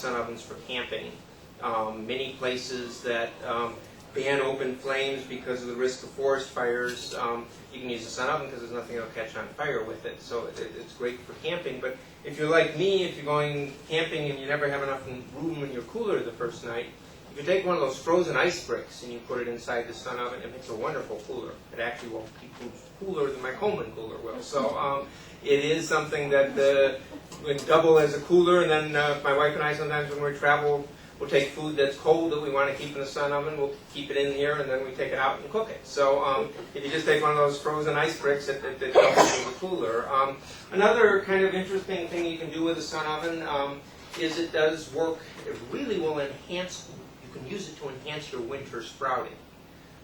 sun ovens for camping. Many places that ban open flames because of the risk of forest fires, you can use a sun oven because there's nothing that'll catch on fire with it. So it's great for camping. But if you're like me, if you're going camping and you never have enough room in your cooler the first night, if you take one of those frozen ice bricks and you put it inside the sun oven, it makes a wonderful cooler. It actually will keep food cooler than my Coleman cooler will. So it is something that would double as a cooler. And then my wife and I sometimes when we travel, we'll take food that's cold that we want to keep in the sun oven, we'll keep it in here, and then we take it out and cook it. So if you just take one of those frozen ice bricks, it doubles as a cooler. Another kind of interesting thing you can do with a sun oven is it does work. It really will enhance. You can use it to enhance your winter sprouting.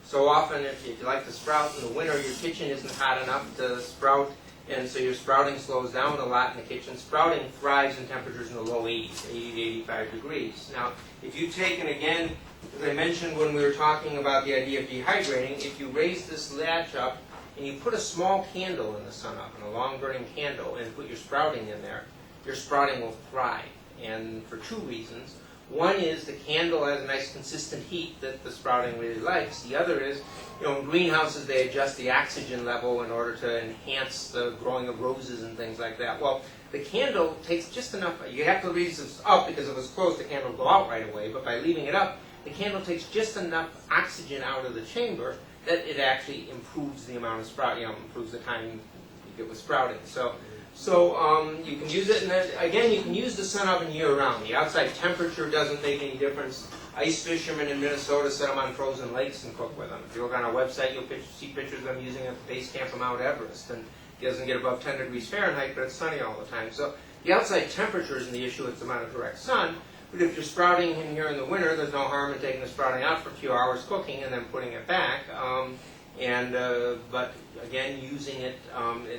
So often, if you like to sprout in the winter, your kitchen isn't hot enough to sprout, and so your sprouting slows down a lot in the kitchen. Sprouting thrives in temperatures in the low 80s, 80 to 85 degrees. Now, if you take, and again, as I mentioned when we were talking about the idea of dehydrating, if you raise this latch up and you put a small candle in the sun oven, a long-burning candle, and put your sprouting in there, your sprouting will thrive, and for two reasons. One is the candle has a nice consistent heat that the sprouting really likes. The other is, in greenhouses they adjust the oxygen level in order to enhance the growing of roses and things like that. Well, the candle takes just enough. You have to leave this up because if it's closed, the candle will go out right away. But by leaving it up, the candle takes just enough oxygen out of the chamber that it actually improves the amount of sprouting, improves the time you get with sprouting. So you can use it, and then, again, you can use the sun oven year-round. The outside temperature doesn't make any difference. Ice fishermen in Minnesota set them on frozen lakes and cook with them. If you look on our website, you'll see pictures of them using it at the base camp of Mount Everest. And it doesn't get above 10 degrees Fahrenheit, but it's sunny all the time. So the outside temperature isn't the issue, it's the amount of direct sun. But if you're sprouting in here in the winter, there's no harm in taking the sprouting out for a few hours cooking and then putting it back. But again, using it,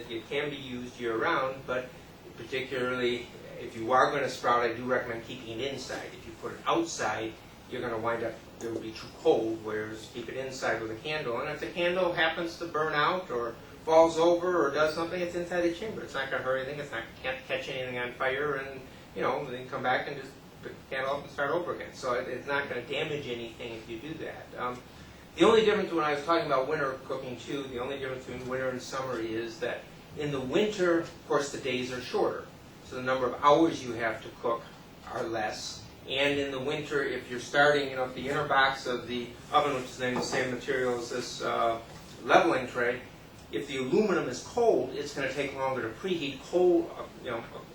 it can be used year-round, but particularly if you are going to sprout, I do recommend keeping it inside. If you put it outside, you're going to wind up, it will be too cold, whereas keep it inside with a candle. And if the candle happens to burn out or falls over or does something, it's inside the chamber. It's not going to hurt anything. It's not can't catch anything on fire, and then come back and just put the candle up and start over again. So it's not going to damage anything if you do that. The only difference when I was talking about winter cooking too, the only difference between winter and summer is that in the winter, of course, the days are shorter. So the number of hours you have to cook are less. And in the winter, if you're starting, if the inner box of the oven, which is the same material as this leveling tray, if the aluminum is cold, it's going to take longer to preheat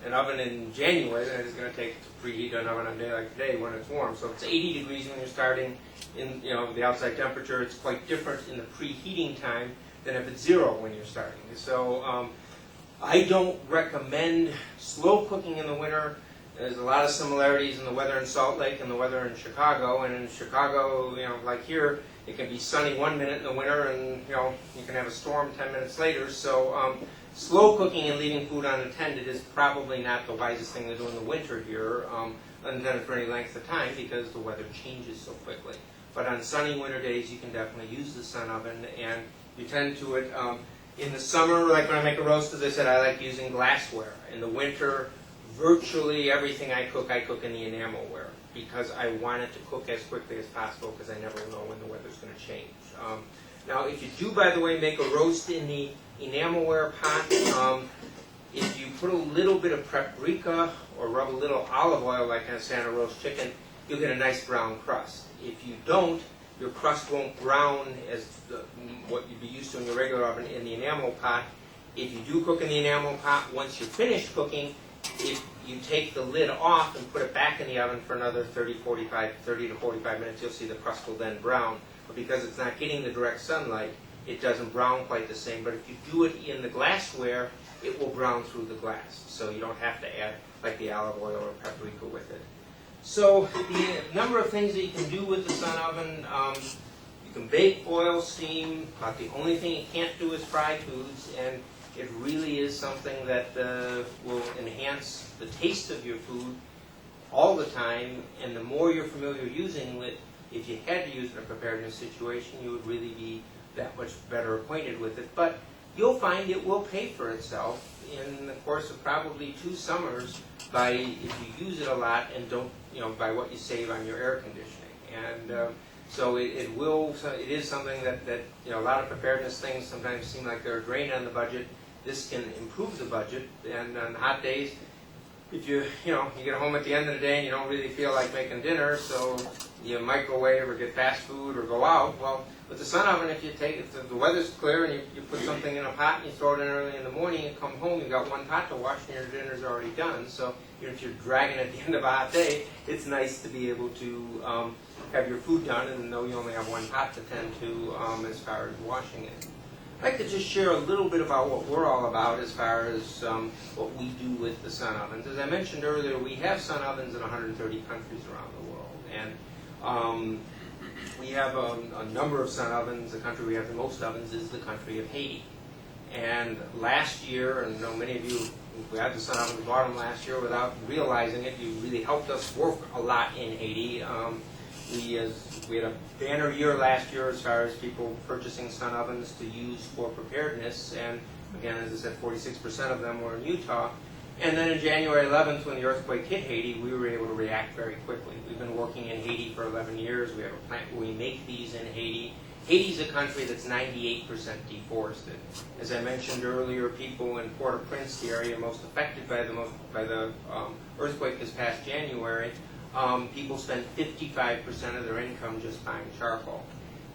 an oven in January than it's going to take to preheat an oven on a day like today when it's warm. So if it's 80 degrees when you're starting in the outside temperature, it's quite different in the preheating time than if it's 0 when you're starting. So I don't recommend slow cooking in the winter. There's a lot of similarities in the weather in Salt Lake and the weather in Chicago. And in Chicago, like here, it can be sunny 1 minute in the winter, and you can have a storm 10 minutes later. So slow cooking and leaving food unattended is probably not the wisest thing to do in the winter here, unattended for any length of time because the weather changes so quickly. But on sunny winter days, you can definitely use the sun oven, and you tend to it. In the summer, like when I make a roast, as I said, I like using glassware. In the winter, virtually everything I cook in the enamelware because I want it to cook as quickly as possible because I never know when the weather's going to change. Now, if you do, by the way, make a roast in the enamelware pot, if you put a little bit of paprika or rub a little olive oil, like I say on a roast chicken, you'll get a nice brown crust. If you don't, your crust won't brown as what you'd be used to in your regular oven in the enamel pot. If you do cook in the enamel pot, once you're finished cooking, if you take the lid off and put it back in the oven for another 30 to 45 minutes, you'll see the crust will then brown. But because it's not getting the direct sunlight, it doesn't brown quite the same. But if you do it in the glassware, it will brown through the glass. So you don't have to add like the olive oil or paprika with it. So the number of things that you can do with the sun oven, you can bake, boil, steam. About the only thing you can't do is fry foods, and it really is something that will enhance the taste of your food all the time, and the more you're familiar using it, if you had to use it in a preparedness situation, you would really be that much better acquainted with it. But you'll find it will pay for itself in the course of probably 2 summers if you use it a lot and don't by what you save on your air conditioning. And so it is something that a lot of preparedness things sometimes seem like they're a drain on the budget. This can improve the budget, and on hot days, if you get home at the end of the day and you don't really feel like making dinner, so you microwave or get fast food or go out. Well, with the sun oven, if the weather's clear and you put something in a pot and you throw it in early in the morning and come home, you've got one pot to wash and your dinner's already done. So if you're dragging at the end of a hot day, it's nice to be able to have your food done and know you only have one pot to tend to as far as washing it. I'd like to just share a little bit about what we're all about as far as what we do with the sun ovens. As I mentioned earlier, we have sun ovens in 130 countries around the world. And we have a number of sun ovens. The country we have the most ovens is the country of Haiti. And last year, and many of you, we had the sun oven at the bottom last year without realizing it. You really helped us work a lot in Haiti. We had a banner year last year as far as people purchasing sun ovens to use for preparedness. And again, as I said, 46% of them were in Utah. And then on January 11th, when the earthquake hit Haiti, we were able to react very quickly. We've been working in Haiti for 11 years. We have a plant where we make these in Haiti. Haiti's a country that's 98% deforested. As I mentioned earlier, people in Port-au-Prince, the area most affected by the earthquake this past January, people spend 55% of their income just buying charcoal.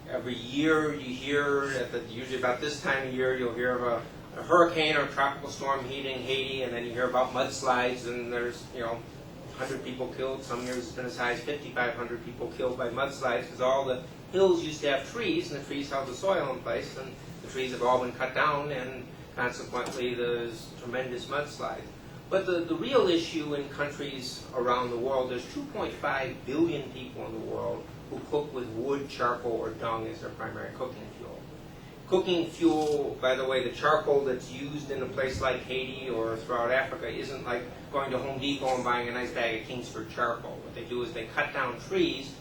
Every year you hear, usually about this time of year, you'll hear of a hurricane or a tropical storm hitting Haiti, and then you hear about mudslides, and there's 100 people killed. Some years it's been as high as 5,500 people killed by mudslides, because all the hills used to have trees, and the trees held the soil in place, and the trees have all been cut down, and consequently there's tremendous mudslides. But the real issue in countries around the world, there's 2.5 billion people in the world who cook with wood, charcoal, or dung as their primary cooking fuel. Cooking fuel, by the way, the charcoal that's used in a place like Haiti or throughout Africa isn't like going to Home Depot and buying a nice bag of Kingsford charcoal. What they do is they cut down trees,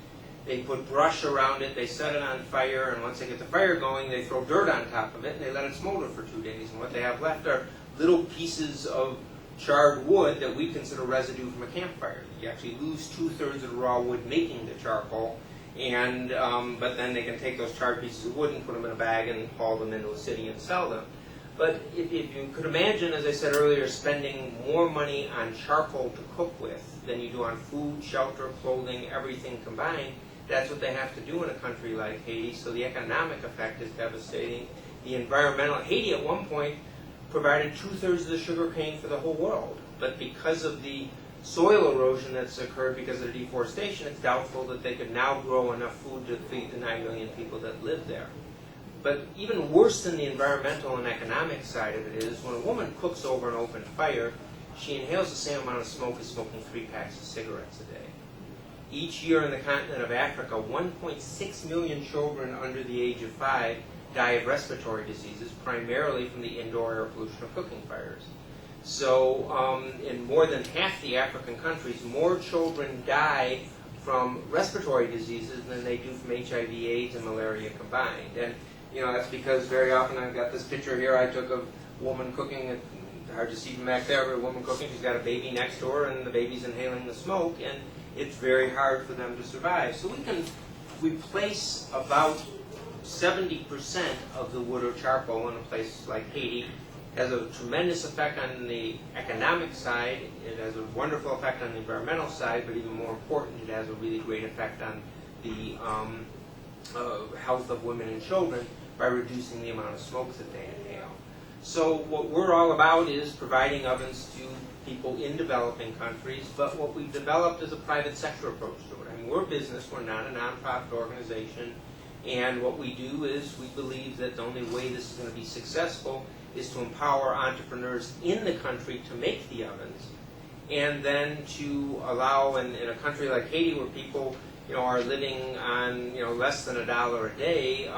they put brush around it, they set it on fire, and once they get the fire going, they throw dirt on top of it, and they let it smolder for 2 days. And what they have left are little pieces of charred wood that we consider residue from a campfire. You actually lose 2/3 of the raw wood making the charcoal, and but then they can take those charred pieces of wood and put them in a bag and haul them into a city and sell them. But if you could imagine, as I said earlier, spending more money on charcoal to cook with than you do on food, shelter, clothing, everything combined, that's what they have to do in a country like Haiti. So the economic effect is devastating. The environmental, Haiti at one point provided 2/3 of the sugar cane for the whole world. But because of the soil erosion that's occurred because of the deforestation, it's doubtful that they could now grow enough food to feed the 9 million people that live there. But even worse than the environmental and economic side of it is, when a woman cooks over an open fire, she inhales the same amount of smoke as smoking 3 packs of cigarettes a day. Each year in the continent of Africa, 1.6 million children under the age of 5 die of respiratory diseases, primarily from the indoor air pollution of cooking fires. So in more than half the African countries, more children die from respiratory diseases than they do from HIV, AIDS, and malaria combined. And that's because very often I've got this picture here I took of a woman cooking, hard to see from back there, but a woman cooking, she's got a baby next door, and the baby's inhaling the smoke, and it's very hard for them to survive. So we can replace about 70% of the wood or charcoal in a place like Haiti. It has a tremendous effect on the economic side. It has a wonderful effect on the environmental side, but even more important, it has a really great effect on the health of women and children by reducing the amount of smoke that they inhale. So what we're all about is providing ovens to people in developing countries, but what we've developed is a private sector approach to it. I mean, we're a business, we're not a nonprofit organization, and what we do is we believe that the only way this is going to be successful is to empower entrepreneurs in the country to make the ovens, and then to allow, in a country like Haiti where people are living on less than $1 a day,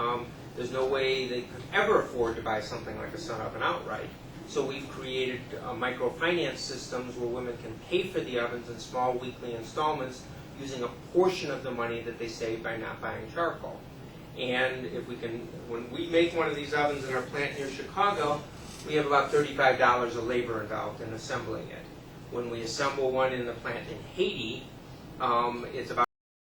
there's no way they could ever afford to buy something like a sun oven outright. So we've created microfinance systems where women can pay for the ovens in small weekly installments using a portion of the money that they save by not buying charcoal. And if we can, when we make one of these ovens in our plant near Chicago, we have about $35 of labor involved in assembling it. When we assemble one in the plant in Haiti, It's about